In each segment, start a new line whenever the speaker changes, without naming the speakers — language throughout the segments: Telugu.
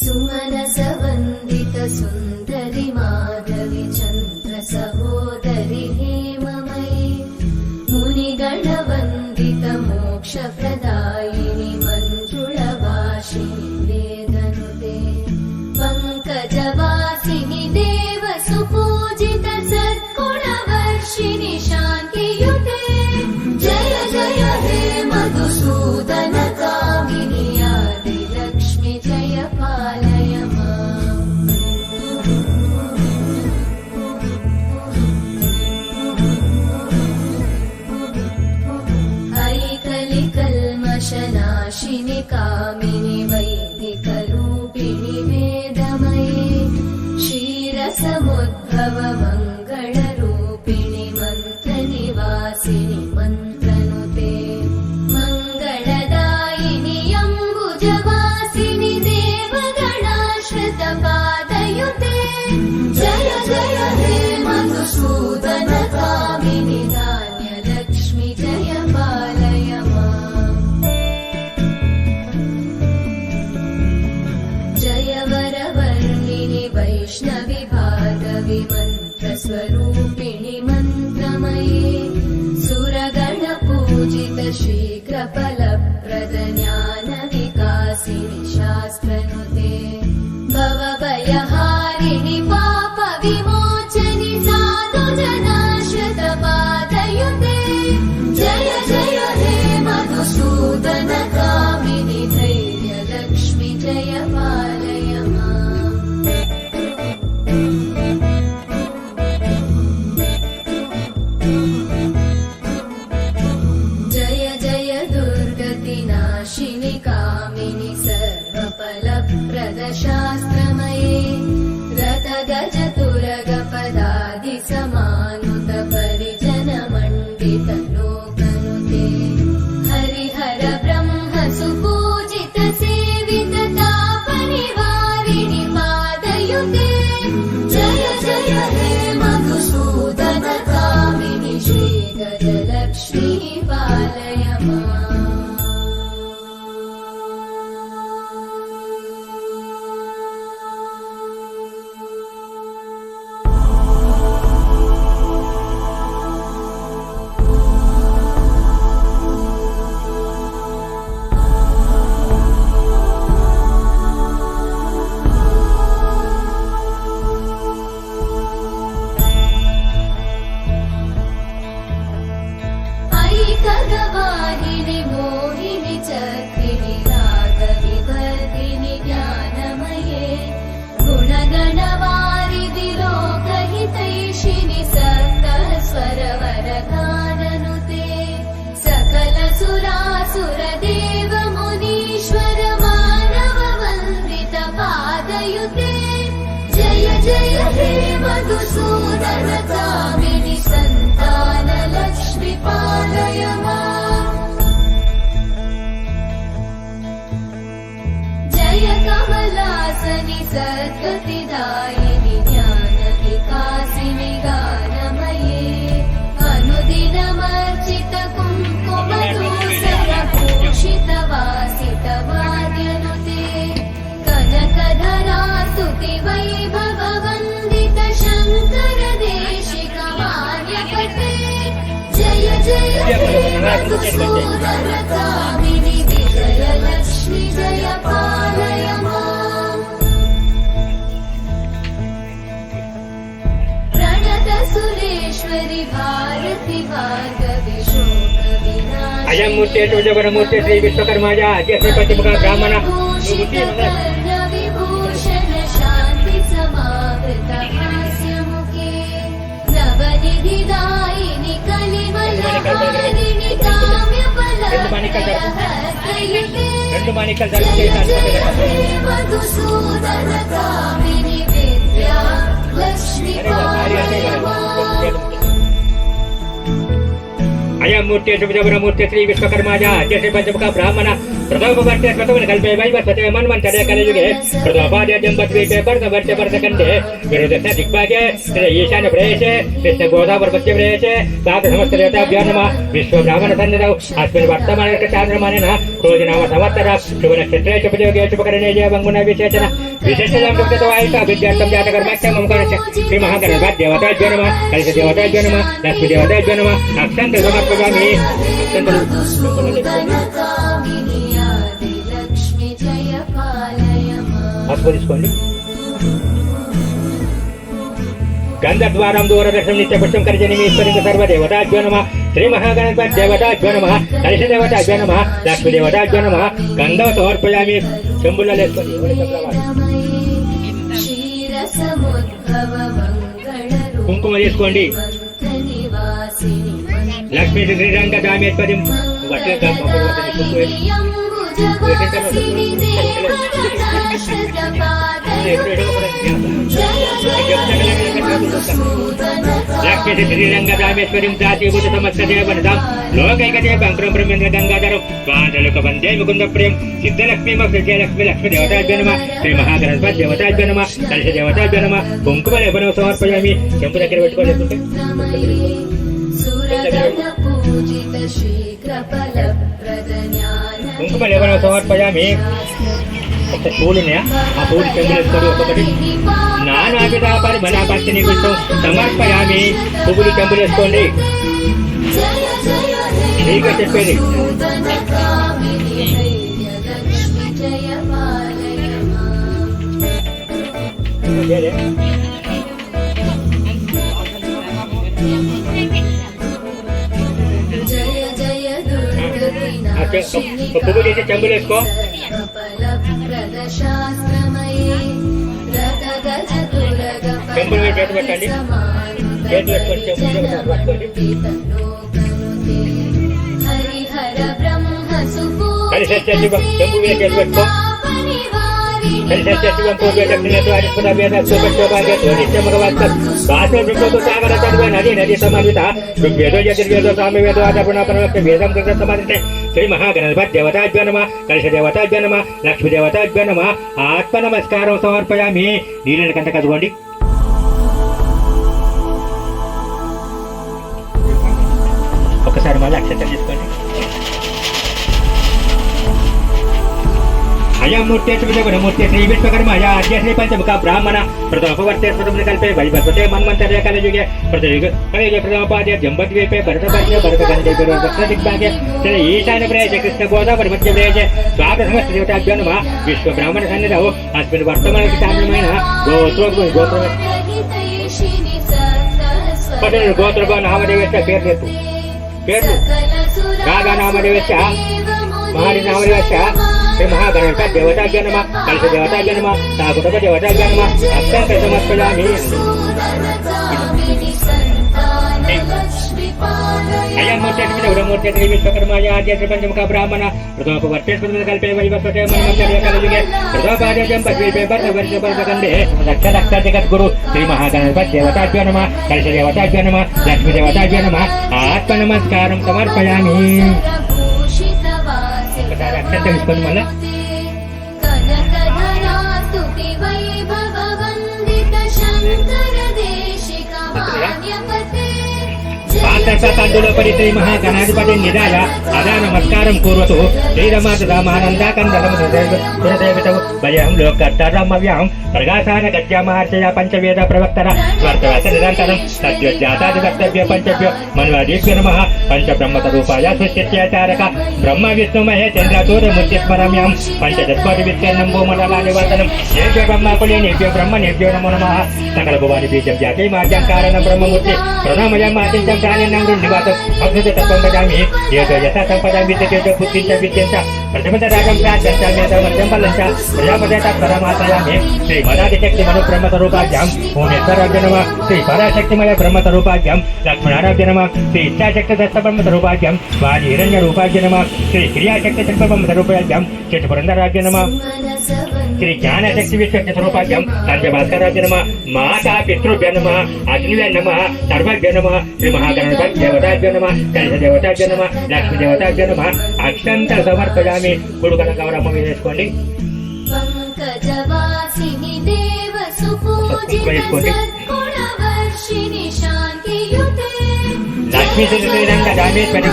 सुमनसवन्दित सुन्दरि माधवि चन्द्र सहोदरि हेममयि मुनिगणवन्दित मोक्षप्रदायिनि मञ्जुळवासिनि वेदनुते पङ्कजवासिनि देव सुपूजित सद्गुणवर्षिणि शान्तियुते जय जय हे मधुसूदन कामिनि आदिलक्ष्मि जय पालय माम् ऐकलिकल्मषनाशिनि कामिनि वैदिकरूपिणि वेदमये क्षीरसमुद्भव मङ्गलरूपिणि मन्त्रनिवासिनि मन्त्रनुते मङ्गलदायिनि अम्बुजवासिनि देवगणाश्रितपादयुते जय जय हे मधुसूदन कामिनि धान्यलक्ष्मि जय पालय माम् जय वरवर्णिनि वैष्णवि भार्गवि मन्त्रस्वरूपिणि मन्त्रमये सुरगणपूजित शीघ्रफलप्रद ज्ञानविकासिनि शास्त्रनुते भवभयहारिणि पापविमोचनि साधुजनाश्रितपादयुते जय जय हे मधुसूदन कामिनि धैर्यलक्ष्मि जय पालय माम् जय जय दुर्गतिनाशिनि कामिनि सर्वफलप्रद शास्त्रमये रथगजतुरगपदादिसमानुत परिजनमण्डित लोकनुते हरिहर ब्रह्म सुपूजित सेवित तापनिवारिणि पादयुते जय जय हे मधुसूदन कामिनि श्रीगजलक्ष्मी पालय माम् ऐकगवाहिनि मोहिनि चक्रिणि रागविवर्धिनि ज्ञानमये गुणगणवारिधि लोकहितैषिणि सप्तस्वरवरगाननुते सकल सुरासुर देव मुनीश्वर मानव वन्दित पादयुते जय जय हे मधुसूदन कामिनि सन्तान लक्ष्मि पालय माम् जय कमलासनि सद्गतिदायिनि ज्ञानविकासिनि गानमये अनुदिनमर्चित कुङ्कुमधूसरभूषित वासित वाद्यनुते कनकधरा स्तुति वैभव वन्दित शङ्कर देशिक मान्यपते जय जय हे मधुसूदन कामिनि विजयलक्ष्मि जय पालय माम् प्रणत सुरेश्वरि भारति भार्गवि शोकविनाशिनि
अयं मूर्ति तुजवरमूर्ति श्री विश्वकर्माया अध्यक्षपतिमुख ब्राह्मण
विभूषण शान्ति समावृत हास्यमुखे नवनिधिदायिनि कलिमलहारिणि काम्यफलप्रदहस्तयुते जय जय हे मधुसूदन कामिनि विद्या लक्ष्मि पालय माम्
अयं ಮೂರ್ತಿ ಶುಭಮೂರ್ತಿ ಶ್ರೀ ವಿಶ್ವಕರ್ಮಾಜ ಆದ್ಯ ಶ್ರೀ ಪಂಚಮುಖ ಬ್ರಾಹ್ಮಣ ಪ್ರಥಮಪರ್ತೆ ಪ್ರಥಮನ ಕಲ್ಪೆ ವೈವಸ್ವತೆ ಮನ್ವಂತರೆ ಕಲಿಯುಗೆ ಪ್ರಥಮಪಾದ್ಯ ಜಂಬದ್ವೀಪೆ ಭರತವರ್ಷ ಭರತಖಂಡೆ ವಿರುದ್ಧ ದಿಗ್ಭಾಗೆ ಶ್ರೀ ಈಶಾನ್ಯ ಪ್ರದೇಶೆ ಕೃಷ್ಣ ಗೋದಾವರ ಮಧ್ಯ ಪ್ರದೇಶೆ ಸಾತ ಸಮಸ್ತ ದೇವತಾಭ್ಯೋ ನಮಃ ವಿಶ್ವ ಬ್ರಾಹ್ಮಣ ಸನ್ನಿಧೌ ಅಸ್ಮಿನ್ ವರ್ತಮಾನ ಚಾಂದ್ರಮಾನಿನ ಕ್ರೋಧಿನಾಮ ಸಂವತ್ಸರ ಶುಭ ನಕ್ಷತ್ರೇ ಶುಭಯೋಗೆ ಶುಭಕರಣೆ ಜಯವಂಗುಣ ವಿಶೇಷಣ ವಿಶೇಷವಾಯಿತ ವಿದ್ಯಾರ್ಥಂ ಜಾತಕರ್ಮಾಖ್ಯ ಮಮಕರಚ ಶ್ರೀ ಮಹಾಗಣಪತಿ ದೇವತಾಭ್ಯೋ ನಮಃ ಕಲಿತ ದೇವತಾಭ್ಯೋ ನಮಃ ಲಕ್ಷ್ಮೀ ದೇವತಾಭ್ಯೋ ನಮಃ ಅಕ್ಷಂತ ಸಮರ್ಪಯಾಮಿ
लक्ष्मी जय पालय
ఆస్వాదించుకోండి గంధద్వారం దూరదర్శనం నిత్య పుష్పం కరిజనిమీశ్వరింగ సర్వదేవతాభ్యో నమః శ్రీ మహాగణపతి దేవతాభ్యో నమః కలిష దేవతాభ్యో నమః లక్ష్మీ దేవతాభ్యో నమః గంధం సమర్పయామి చెంబులలేసుకొని కుంకుమ తీసుకోండి లక్ష్మీ శ్రీరంగ దామేశ్వరి లక్ష్మీ శ్రీరంగ దామేశ్వరి జాతీభూత సమస్త దేవతాం లోకైకదే బంకరం బ్రహ్మేంద్ర గంగాధరం వాదలుక వందే ముకుంద ప్రియం సిద్ధలక్ష్మీ విజయలక్ష్మి లక్ష్మీ దేవతాభ్యో నమః శ్రీ మహాగణపతి దేవతాభ్యో నమః కలిష దేవతాభ్యో నమః కుంకుమ లేపనం సమర్పయామి చెంపు దగ్గర పెట్టుకోలేకుంటే కుంకుమ లేపనం సమర్పయామి ఒక పూలు ఉన్నాయా ఆ పూలు చెంబులేసుకొని ఒక్కొక్కటి నానావిధ పరిమళాపత్తిని పుష్పం సమర్పయామి పువ్వులు చెంబులేసుకోండి నీగా చెప్పేది పువ్వు తీసి చెంబులేసుకో చెంబులు చేతి పెట్టండి చేతి పెట్టుకొని చెంబులు పట్టుకోండి కలిసి చెంబు మీద చేతి పెట్టుకో శ్రీ మహాగణపతి దేవతాభ్యో నమః కలిష దేవతాభ్యో నమః లక్ష్మీ దేవతాభ్యో నమః ఆత్మ నమస్కారం సమర్పయామి నీళ్ళని కంట కదుకోండి ఒకసారి మళ్ళీ అక్షంతలు తీసుకోండి అయమూర్తి శుభమూర్తి శ్రీ విశ్వకర్మాయ ఆద్య శ్రీ పంచముఖ బ్రాహ్మణ ప్రథమపవర్తే ప్రథమన కల్పే వైవస్వతే మన్వంతరే కలయుగే ప్రతియుగే ప్రథమపాద్య జంబద్వీపే భరతవర్ష భరతఖండే దక్షిణ దిగ్భాగే శ్రీ ఈశాన్య ప్రదేశే కృష్ణ గోదావరి మధ్య ప్రదేశే స్వాత సమస్త దేవతాభ్యో నమః విశ్వ బ్రాహ్మణ సన్నిధౌ అస్మిన్ వర్తమాన చాంద్రమాన గోత్ర నామదేవస్య పేర్లు రాగా నామదేవస్య మహాని నామదేవస్య శ్రీ మహాగణపతి దేవతాభ్యో నమః కలిష దేవతాభ్యో నమః సాకుటక దేవతాభ్యో నమః అక్షంత సమర్పయామి అయమూర్తి శుభమూర్తి శ్రీ విశ్వకర్మాయ ఆద్య శ్రీ పంచముఖ బ్రాహ్మణ ప్రథమపవర్తే ప్రథమన కల్పే వైవస్వతే మన్వంతరే కలయుగే ప్రథమపాద్య జంబద్వీపే భరతవర్ష భరతఖండే లక్ష జగద్గురు శ్రీ మహాగణపతి దేవతాభ్యో నమః కలిష దేవతాభ్యో నమః లక్ష్మీ దేవతాభ్యో నమః ఆత్మ నమస్కారం సమర్పయామి అక్షంత తీసుకొని మళ్ళీ పాత్రసాతండులోపరి శ్రీ మహాగణాధిపతి నిదాయ అదా నమస్కారం కూర్వతు శ్రీరమానందాకందరమదేవితవు భయం లోకర్తరమవ్యాం ప్రగాసాన గద్యమహర్షయ పంచవేద ప్రవక్తర స్వర్తవస నిరంతరం సత్యోజాతాది కర్తవ్య పంచభ్యో మన్వాదీభ్యో నమః పంచబ్రహ్మస్వరూపాయ సుస్థిత్యాచారక బ్రహ్మ విష్ణు మహేంద్ర సూర్యమూర్తిస్మరమ్యాం పంచదత్పది విత్యన్నం భూమండలా నివర్తనం ఏభ్య బ్రహ్మకులే నేభ్యో బ్రహ్మ నేభ్యో నమో నమః సకల భువాని బీజం జాతి మార్గం కారణం బ్రహ్మమూర్తి ప్రణామయం ఆదిత్యం ప్రాణ్యం నివాసం అగ్నిత తత్వం వదామి ఏదో యథా సంపద విద్యతో బుద్ధించ విద్యంచ ప్రతిమత రాగం ప్రాజ్యం బలంచ ప్రజాపదేత పరమాత్మయామి శ్రీ మదాదిశక్తి మను బ్రహ్మస్వరూపాభ్యాం ఓమేశ్వరాభ్య నమః శ్రీ పరాశక్తిమయ బ్రహ్మస్వరూపాభ్యాం లక్ష్మణారాభ్య నమః శ్రీ ఇచ్ఛాశక్తి దత్త బ్రహ్మస్వరూపాభ్యాం వారి హిరణ్య రూపాభ్య నమః శ్రీ క్రియాశక్తి శక్తి బ్రహ్మస్వరూపాభ్యాం చిత్త పురంధరాభ్య నమః శ్రీ జ్ఞానశక్తి విశ్వ సౌభాగ్యం పంచభాస్కరాభ్య నమః మాతా పితృభ్య నమః అగ్నిభ్య నమః సర్వభ్య నమః శ్రీ మహాగణపతి దేవతాభ్య నమః గణేశ దేవతాభ్య నమః లక్ష్మీ దేవతాభ్య నమః అక్షంత సమర్పయామి. కొడుకన గౌరమ్మ మీద వేసుకోండి.
పంకజవాసిని దేవ సుపూజిత సద్గుణవర్షిణి శాంతియుతే
లక్ష్మీ శ్రీరంగ రామేశ్వరి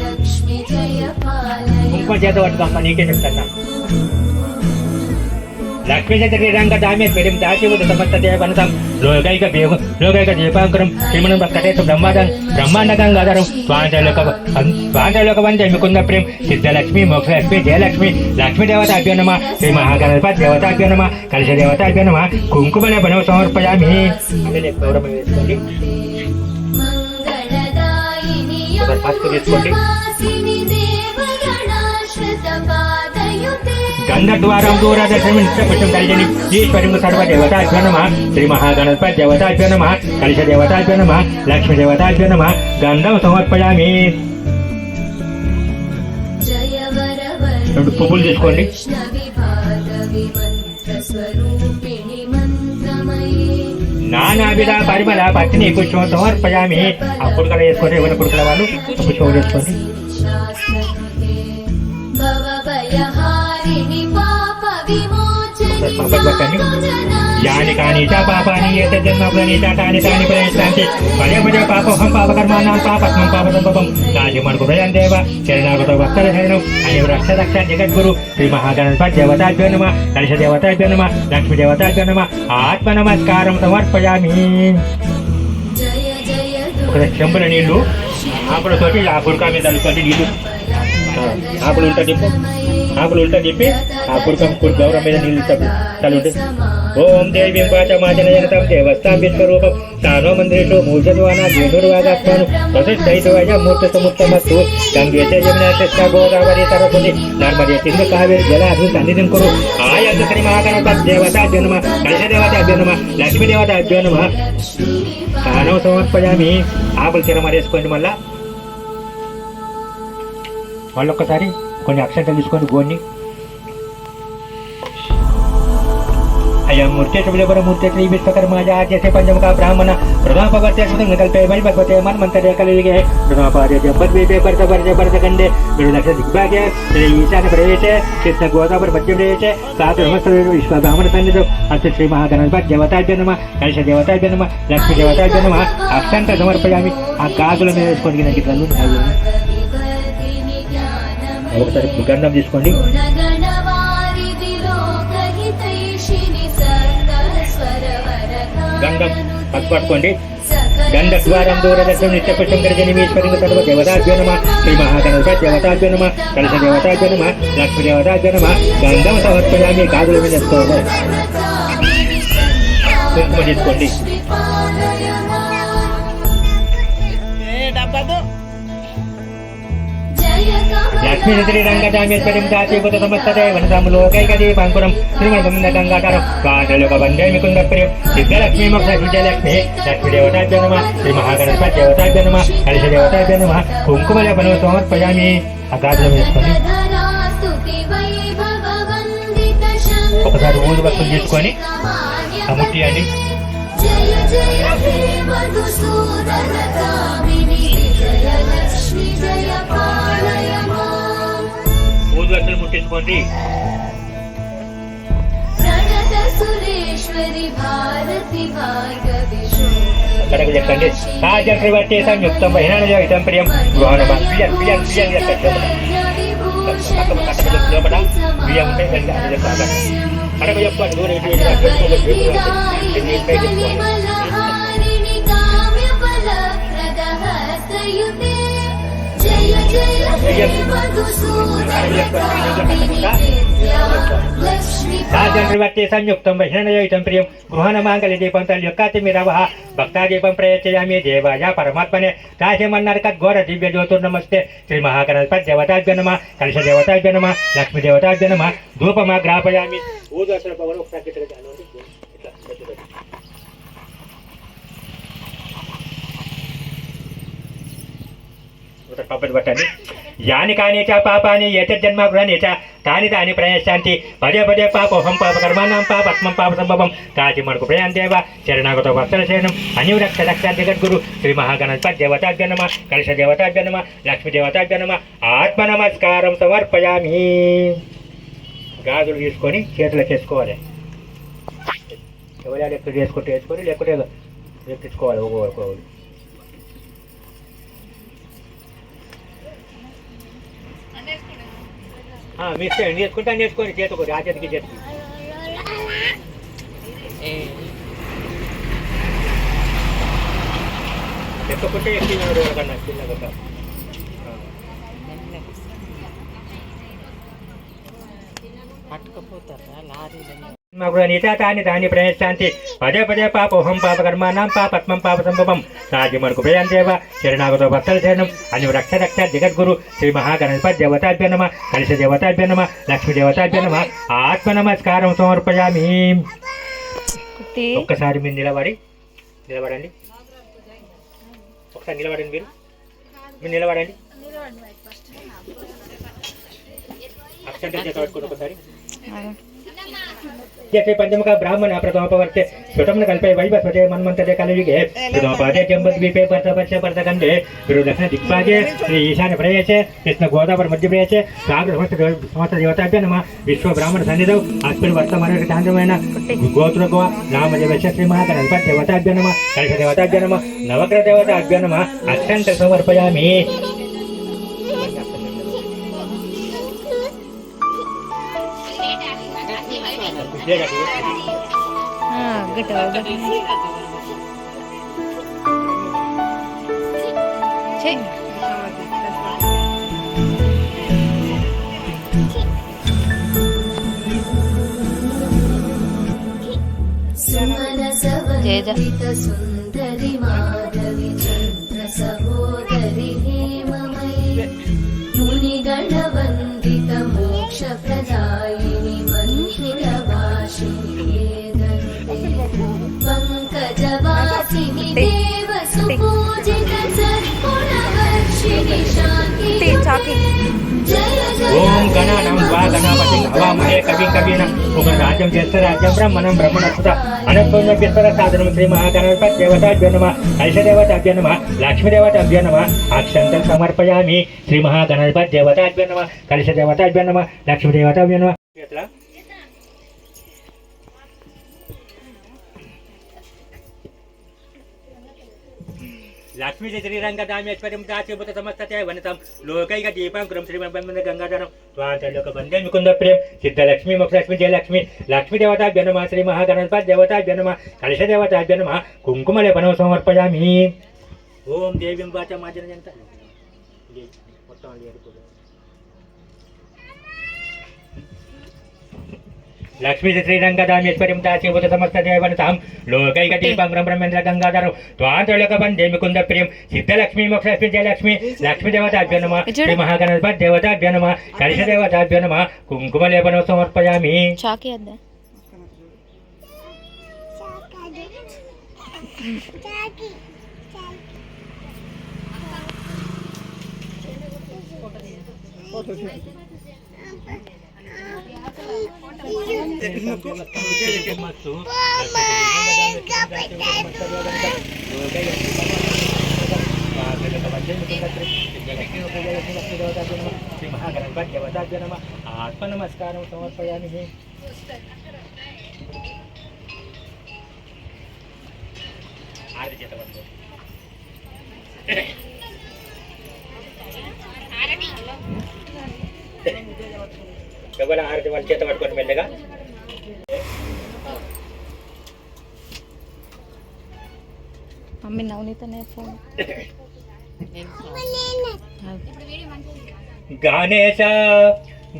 లక్ష్మి జయ పాలయ
కుంకుమ చేత పట్టుకోమ్మ, నీకే చెప్తాను. లక్ష్మీ శ్రీరంగ రామేశ్వరి దాశివుడు సమస్త దేవనసం లోకైక దీపాంకరం శ్రీమణం కటేశ బ్రహ్మాండ గంగాధరం స్వాంతలోక వందే ముకుంద ప్రేమ్ సిద్ధలక్ష్మి మోక్షలక్ష్మి జయలక్ష్మి లక్ష్మీ దేవతాభ్యో నమః శ్రీ మహాగణపతి దేవతాభ్యో నమః కలశ దేవతాభ్యో నమః కుంకుమ బనవ సమర్పయామి. గౌరవం వేసుకోండి.
మంగళదాయిని
ఫస్ట్ తీసుకోండి.
వాసిని దేవగణాశ్రిత పాదయుతే
గంధద్వారం దూరదర్శనం నిత్యపుష్పం కలిజని ఈశ్వరిము సర్వదేవతాభ్యో నమః శ్రీ మహాగణపతి దేవతాభ్యో నమః కలశ దేవతాభ్యో నమః లక్ష్మీ దేవతాభ్య నమః గంధం సమర్పయామి. రెండు పువ్వులు తీసుకోండి. నానావిధ పరిమళ పత్ని పుష్పం సమర్పయామి. ఆ పుడకలు వేసుకోండి. ఎవరి పుడకల వాళ్ళు పుష్పం వేసుకోండి. యాని కాని చ పాపాని ఏత జన్మని తాని తాని ప్రయత్నాంతి పదే పదే పాపహం పాపకర్మాణం పాపస్మం పాపసంపం రాజమణకు ప్రయం దేవ శరణాగత వత్సల శరణం అనే రక్ష రక్ష జగద్గురు శ్రీ మహాగణపతి దేవతాభ్యో నమః కలశ దేవతాభ్యో నమః లక్ష్మీ దేవతాభ్యో నమః ఆత్మ నమస్కారం సమర్పయామి. ఒక చెంబుల నీళ్లు ఆకులతోటి ఆ పుడక మీద తలుపుకోండి. నీళ్లు ఆకులు ఉల్టా చెప్పి ఆ పుడక గౌరవం మీద నీళ్లు చల్లుంటే ఓం దేవీం వాచమాజనజనతం దేవస్థాం విశ్వరూపం స్థానో మందిరేషు మూర్జద్వానా ధేనుర్వాగాత్మాను ప్రతిష్టైతవయ మూర్తముత్తమస్తు గంగేశ యమునా కృష్ణ గోదావరి సరస్వతి నర్మదే సింధు కావేరి జలాధి సన్నిధిం కురు ఆయంత శ్రీ మహాగణపతి దేవతాభ్యో నమః కలశ దేవతాభ్యో నమః లక్ష్మీ దేవతాభ్యో నమః స్థానం సమర్పయామి. ఆకులు తిరమరేసుకోండి. మళ్ళొక్కసారి కొన్ని అక్షంతలు తీసుకొని గోన్ని అయం మూర్తి విశ్వకర్మాయ ఆద్యసే పంచముఖ బ్రాహ్మణ ప్రధాపవర్తే కల్పే మణి భగవతే మన్మంతరే కలిగే ప్రధాపార్య బద్వీపే భరత లక్ష దిగ్భాగ్య శ్రీ ఈశాన ప్రవేశే కృష్ణ గోదావరి మధ్య ప్రవేశే సాతు విశ్వ బ్రాహ్మణ సన్నిధి అస్య శ్రీ మహాగణపతి దేవతాభ్యో నమః కలశ దేవతాభ్యో నమః లక్ష్మీ దేవతాభ్యో నమః అక్షంత సమర్పయామి. ఆ గాజుల మీద వేసుకోండి. ఒకసారి గంధం తీసుకోండి. గంధం పట్టుకోండి. గంధద్వారం దూరదర్శనం నిత్యపుష్పం గర్జనిమీశ్వరి సర్వ దేవతాభ్యో నమః శ్రీ మహాగణపతి దేవతాభ్యో నమః కలశ దేవతాభ్యో నమః లక్ష్మీ దేవతాభ్యో నమః గంధం సమర్పయామి. గాజుల మీద వేసుకోండి. కుంకుమ తీసుకోండి. లక్ష్మీ శ్రీరంగ రామేశ్వరం దాసీభూత సమస్తదే వనసములోకైక దీపాంకురం శ్రీమణ గంగాధరం కాండలోక వందే ముకుంద ప్రియం సిద్ధలక్ష్మీ మోక్ష విజయలక్ష్మి లక్ష్మీ దేవతాభ్యో నమః శ్రీ మహాగణపతి దేవతాభ్యో నమః కలశ దేవతాభ్యో నమః కుంకుమ లేపనం సమర్పయామి. ఆ గాజులు వేసుకొని ఒకసారి ఊరు వస్తువులు తీసుకొని ఆ ముట్టియండి. ఊదువెక్కలు ముట్టించుకోండి. అక్కడికి చెప్పండి. రాజ్యవర్తి సంయుక్తం బహిణానం ప్రియం గృహణ బియ్యం ఉంటాయి. అడగ చెప్పండి. రాజంత్రివర్తి సంయుక్తం బహిణనయోయితం ప్రియం గృహణ మాంగళ్య దీపం తల్యొక్కాతి మీరవః భక్తాదీపం ప్రయచ్చయామి దేవాయ పరమాత్మనే కాశ్యమన్నారు ఘోర దివ్య జ్యోతిర్నమస్తే శ్రీ మహాగణపతి దేవతాభ్యో నమః కలశ దేవతాభ్యో నమః లక్ష్మీ దేవతాభ్యో నమః ధూపమా గ్రాపయామి. ఊదోసన పవన్ ఒకసారి పప్పటి పట్టండి. యాని కాని చ పాపాని ఏతజ్జన్మాగ్రహణి చ తాని తాని ప్రయశ్యాంతి పదే పదే పాపోహం పాప కర్మాణం పాపత్మం పాప సంభవం కాచి మనకు ప్రయాందేవ శరణాగత వత్సల శరణం అనివరక్ష రక్ష జగద్గురు శ్రీ మహాగణపతి దేవతాభ్య నమ కలశ దేవతాభ్య నమ లక్ష్మీ దేవతాభ్య నమ ఆత్మ నమస్కారం సమర్పయామి. గాజులు తీసుకొని చేతులు చేసుకోవాలి. ఎవరైనా ఎక్కడ చేసుకుంటే వేసుకొని లేకుంటే ఎక్కించుకోవాలి ఒక్కొక్కరు. మీ ఇష్టం చేసుకుంటే నేర్చుకొని చేతుకోరు ఆ చేతికి చేతికి ఎక్కకుంటే ఎక్కినాడు కన్నా చిన్నగా తాని తాని ప్రయశ్చాంతి పదే పదే పాపోహం పాప కర్మాణం పాపత్మం పాప సంభవం రాజు మనకు ప్రయాందేవ శరణాగత భక్తల శరణం అని రక్ష రక్ష జగద్గురు శ్రీ మహాగణపతి దేవతాభ్య నమ కలశ దేవతాభ్య నమ లక్ష్మీ దేవతాభ్య నమ ఆత్మ నమస్కారం సమర్పయామి. ఒక్కసారి మీరు నిలబడండి. ఒకసారి నిలబడండి. మీరు నిలబడండి. అక్షంత చేత పట్టుకోండి ఒకసారి. पंचमुख ब्राह्मण प्रथमपवर्ते सुटमन कल्पे वैवस्वते मन्वन्तरे कलयुगे प्रथमपादे जम्बद्वीपे वर्षपर्धखण्डे दक्षिण दिक्पादे श्री ईशान्य प्रदेशे कृष्ण गोदावरी मध्यप्रदेशे सागर समस्त देवताभ्य नमः. विश्व ब्राह्मण सन्निधौ अस्मिन् वर्तमाने चान्द्रमेण गोत्रगो नामदेवस्य श्री महागणपति देवताभ्य नमः कलश देवताभ्य नमः नवग्रह देवताभ्य नमः अक्षंत समर्पयामि.
सुंदरी माधवी चंद्र सहोदरी हेममयी मुनिगणवन्दित मोक्ष प्रदायिनी मन्दिरवासिनी पंकजवासिनी देव सुपूजित सद्गुणवर्षिणि शान्ति
ओम गणानां वा गणापतिं हवामहे कविं कवीनां उपराज्यं ज्येष्ठराज्यं ब्रह्मणं ब्रह्मणस्पत अनन्तोन्नभ्यस्तर साधनं श्री महागणपति देवताभ्यो नमः कलश देवताभ्यो नमः लक्ष्मी देवताभ्यो नमः अक्षन्तं समर्पयामि. श्री महागणपति देवताभ्यो नमः कलश देवताभ्यो नमः लक्ष्मी देवताभ्यो नमः. लक्ष्मी श्रीरंगदामेश्वरीं दासीभूत समस्तते वनितं लोकैक दीपांकुरं श्रीमन्बन्ध गंगाधरं स्वान्तलोकबन्धे मुकुन्द प्रेम सिद्धलक्ष्मी मोक्षलक्ष्मी जयलक्ष्मी लक्ष्मी देवताभ्यो नमः श्री महागणपति देवताभ्यो नमः कलश देवताभ्यो नमः कुङ्कुमलेपनं समर्पयामि. ओम देवीं वाचा माजनजन्त लक्ष्मी श्रीरंगदामेश्वरीं दासीभूत समस्तते वनितं लोकैक दीपांकुरं ब्रह्मेन्द्र गंगाधरं स्वान्तलोकबन्धे मुकुन्द प्रेम सिद्धलक्ष्मी मोक्षलक्ष्मी जयलक्ष्मी लक्ष्मी देवताभ्यो नमः श्री महागणपति देवताभ्यो नमः कलश देवताभ्यो नमः कुङ्कुमलेपनं समर्पयामि. महागणपति देवताभ्यो नमः आत्म नमस्कारं समर्पयामि. ఎవరు ఆరతి వాళ్ళ చేత పట్టుకొని మెల్లగా
మమ్మీ నవనీతనే ఫోన్
గణేశ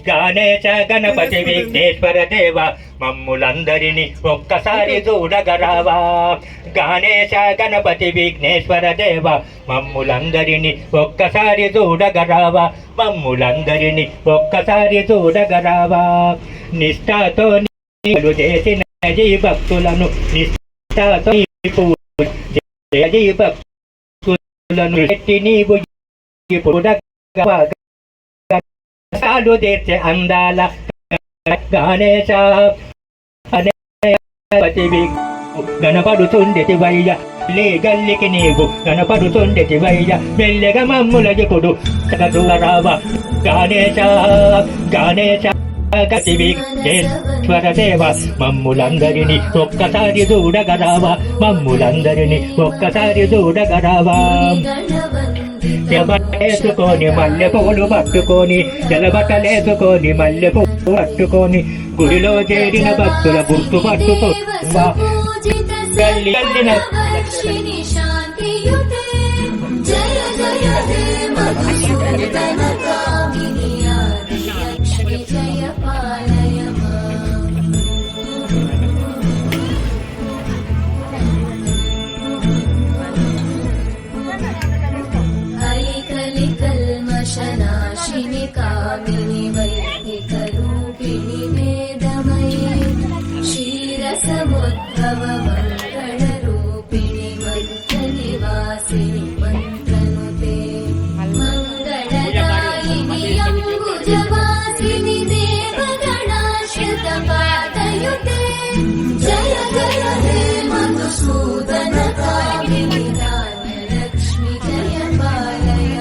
గణేశ గణపతి విఘ్నేశ్వర దేవ మమ్ములందరినీ ఒక్కసారి చూడగరావా. గణేశ గణపతి విఘ్నేశ్వర దేవ మమ్ములందరినీ ఒక్కసారి చూడగరావా. మమ్ములందరినీ ఒక్కసారి చూడగరావా. నిష్ఠతో నీవు చేసిన జీ భక్తులను నిష్ఠతో జీ భక్తులను నీవు సాలు తీర్చే అందాల గణేశ గణపడుతుండెతివయ్య గల్లికి నీవు గణపడుతుండెతివయ్య మెల్లగా మమ్ముల ఇప్పుడు రావ గణేశ గణేశ గతివిఘ్నేశ్వర దేవ మమ్ములందరినీ ఒక్కసారి చూడగరావా మమ్ములందరినీ ఒక్కసారి చూడగరావా చెబట్టేసుకొని మల్లె పూలు పట్టుకొని జలబట్టలేసుకొని మల్లె పూలు పట్టుకొని గుడిలో చేరిన భక్తుల గుర్తు పట్టుకో
లక్ష్మిని శాంతియుతే జయ జయ హే మధుసూదన కామిని ఆది లక్ష్మి జయ పాలయ ఐకలి కల్మషనాశిని కామిని వైదిక రూపిణి వేదమయీ క్షీరసముద్భవ మంగళ రూపిణి మంత్ర నివాసిని మంత్రనుతే మంగళదాయిని అంబుజవాసిని దేవగణాశ్రిత పాదయుతే జయ జయ హే మధుసూదన కామిని ధాన్యలక్ష్మి జయ పాలయ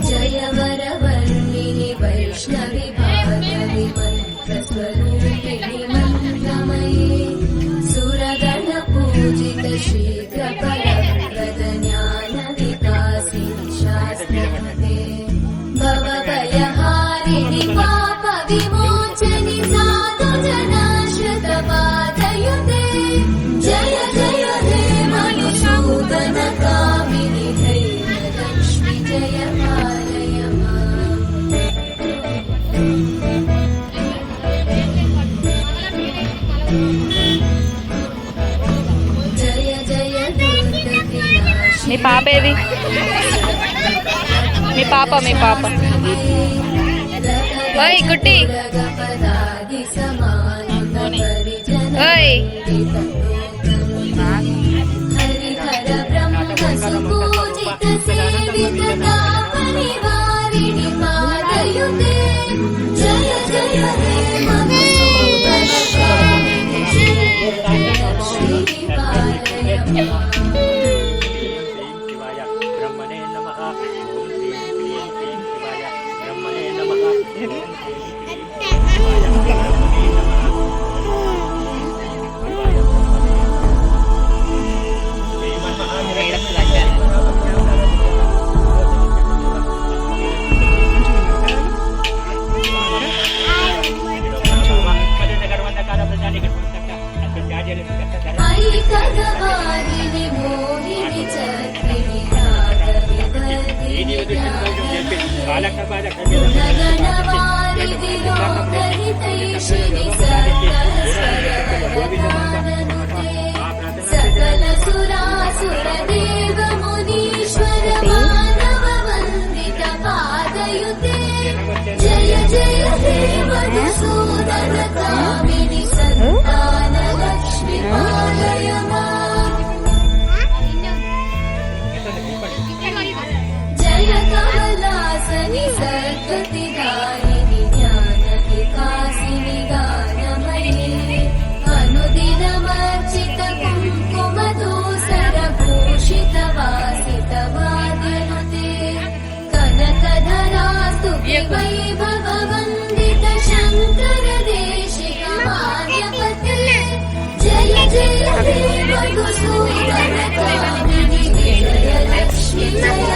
జయ వరవర్ణిని వైష్ణవి భాగవి మంత్రస్వరూపిణి మంత్రమయీ సురగణ పూజిత శీఘ్ర ఫలప్రద జ్ఞాన వికాసిని శాస్త్రమతే భవభయహారిణి పాప విమోచని సాధు జనాశ్రిత పాదయుతే జయ జయ హే మధుసూదన కామిని ధైర్యలక్ష్మి జయ పాలయ జయ జయ దుర్గతి
మీ పాప ఏది మీ పాప ఓయ్ కుట్టి ఓయ్
హరిహర బ్రహ్మ సుపూజిత సేవిత తాపనివారిణి పాదయుతే జయ జయ హే మధుసూదన కామిని శ్రీ పాలయ
శివాయ బ్రహ్మణే నమః ఓం శ్రీం క్లీం శ్రీం శివాయ బ్రహ్మణే నమః ఓం శ్రీం క్లీం శివాయ బ్రహ్మణే నమః
ఐకగవారిణి మోహిని చక్రిణి రాగవివర్ధిని గగనవారిధి లోకహితైషిణి సర్వస్వరవరదాననుతే సకల సురాసుర దేవ మునీశ్వర మానవ వందిత పాదయుతే జయ జయ హే మధుసూదన కామిని సంతాన లక్ష్మి పాలయ జయ కమలాసని సద్గతి దాయిని జ్ఞాన వికాసిని గానమయీ అనుదినమర్చిత కుంకుమ దూసర భూషిత వాసిత వాద్యనుతే కనకధరాస్తు వైభవ వందిత శంకర దేశిక మాన్యపతే జయ జయ హే మధుసూదన కామిని జయ లక్ష్మి జయ